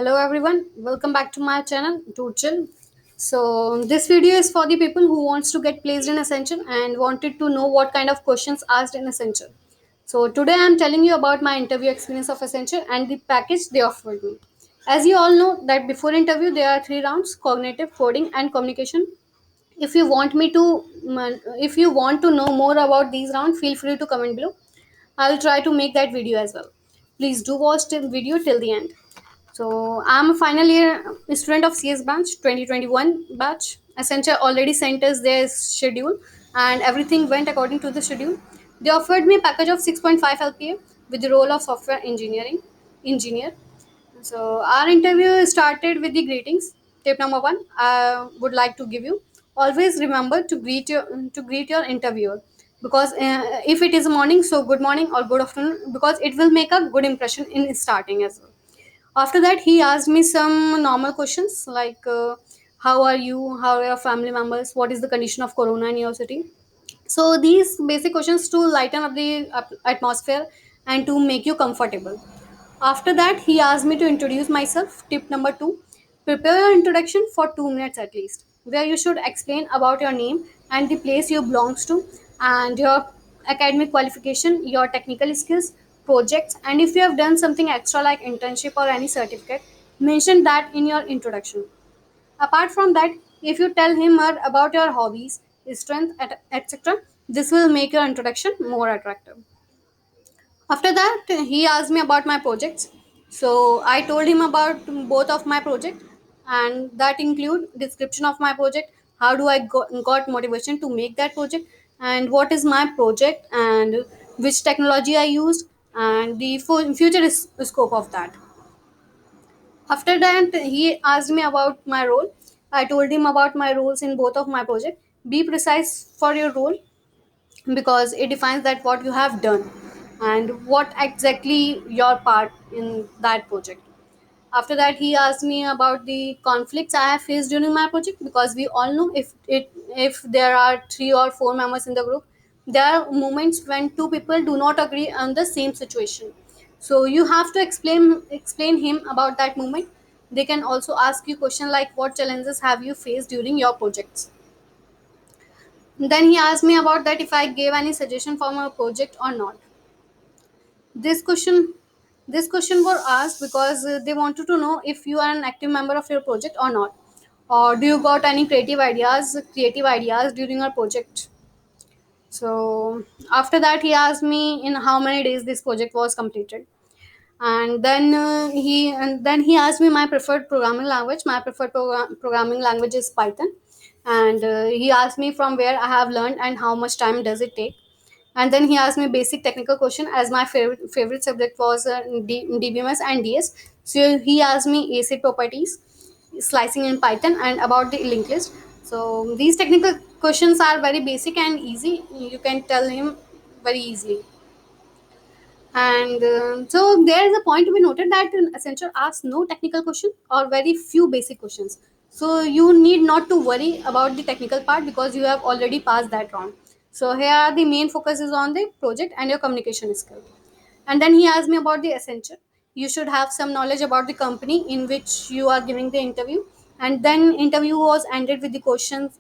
Hello everyone, welcome back to my channel Chill. So this video is for the people who wants to get placed in Accenture and wanted to know what kind of questions asked in Accenture. So today I am telling you about my interview experience of Accenture and the package they offered me. As you all know that before interview there are three rounds: cognitive, coding and communication. If you want me to if you want to know more about these rounds, feel free to comment below. I will try to make that video as well. Please do watch the video till the end. So I'm a final year student of CS branch 2021 batch. Accenture already sent us their schedule and everything went according to the schedule. They offered me a package of 6.5 LPA with the role of software engineer. So our interview started with the greetings. Tip number one, I would like to give you. Always remember to greet your interviewer because if it is morning, so good morning or good afternoon because it will make a good impression in starting as well. After that, he asked me some normal questions like how are you, how are your family members, what is the condition of corona in your city. So these basic questions to lighten up the atmosphere and to make you comfortable. After that, he asked me to introduce myself. Tip number two, prepare your introduction for 2 minutes at least, where you should explain about your name and the place you belongs to, and your academic qualification, your technical skills, projects, and if you have done something extra like internship or any certificate, mention that in your introduction. Apart from that, if you tell him more about your hobbies, strength, etc., this will make your introduction more attractive. After that, he asked me about my projects. So I told him about both of my project, and that include description of my project, how do I got motivation to make that project, and what is my project, and which technology I used, and the future scope of that. After that, he asked me about my role. I told him about my roles in both of my project. Be precise for your role because it defines that what you have done and what exactly your part in that project. After that, he asked me about the conflicts I have faced during my project because we all know if there are three or four members in the group, there are moments when two people do not agree on the same situation. So you have to explain him about that moment. They can also ask you question like what challenges have you faced during your projects. Then he asked me about that if I gave any suggestion for my project or not. This question this question were asked because they wanted to know if you are an active member of your project or not, or do you got any creative ideas during your project. So after that, he asked me in how many days this project was completed, and then he asked me my preferred programming language. My preferred programming language is Python, and he asked me from where I have learned and how much time does it take. And then he asked me basic technical question as my favorite subject was DBMS and DS. So he asked me ACID properties, slicing in Python, and about the linked list. So these technical questions are very basic and easy. You can tell him very easily. And so there is a point to be noted that Accenture asks no technical question or very few basic questions. So you need not to worry about the technical part because you have already passed that round. So here the main focus is on the project and your communication skill. And then he asked me about the Accenture. You should have some knowledge about the company in which you are giving the interview. And then interview was ended with the question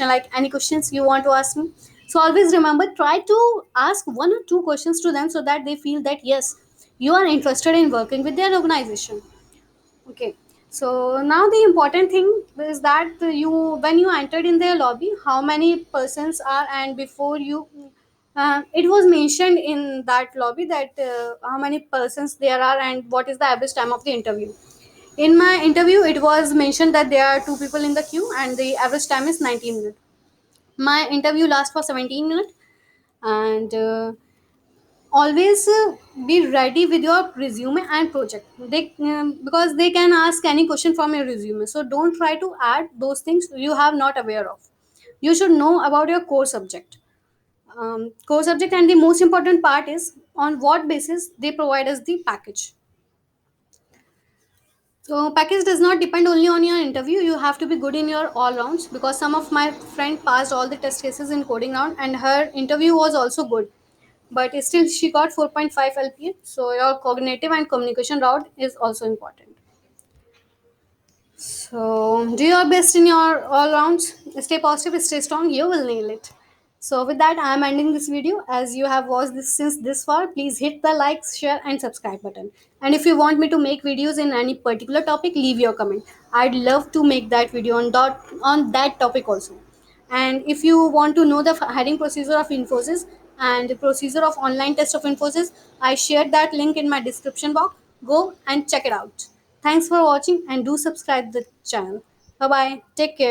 like any questions you want to ask me. So always remember, try to ask one or two questions to them so that they feel that yes, you are interested in working with their organization. Okay. So now the important thing is that you when you entered in their lobby, how many persons are, and before you it was mentioned in that lobby that how many persons there are and what is the average time of the interview. In my interview, it was mentioned that there are two people in the queue and the average time is 19 minutes. My interview lasts for 17 minutes, and always be ready with your resume and project. They because they can ask any question from your resume, so don't try to add those things you have not aware of. You should know about your core subject, and the most important part is on what basis they provide us the package. So package does not depend only on your interview. You have to be good in your all rounds because some of my friend passed all the test cases in coding round and her interview was also good, but still she got 4.5 LPA. So your cognitive and communication route is also important. So do your best in your all rounds. Stay positive, stay strong. You will nail it. So with that, I am ending this video. As you have watched this since this far, please hit the like, share, and subscribe button. And if you want me to make videos in any particular topic, leave your comment. I'd love to make that video on that topic also. And if you want to know the hiring procedure of Infosys and the procedure of online test of Infosys, I shared that link in my description box. Go and check it out. Thanks for watching and do subscribe the channel. Bye bye. Take care.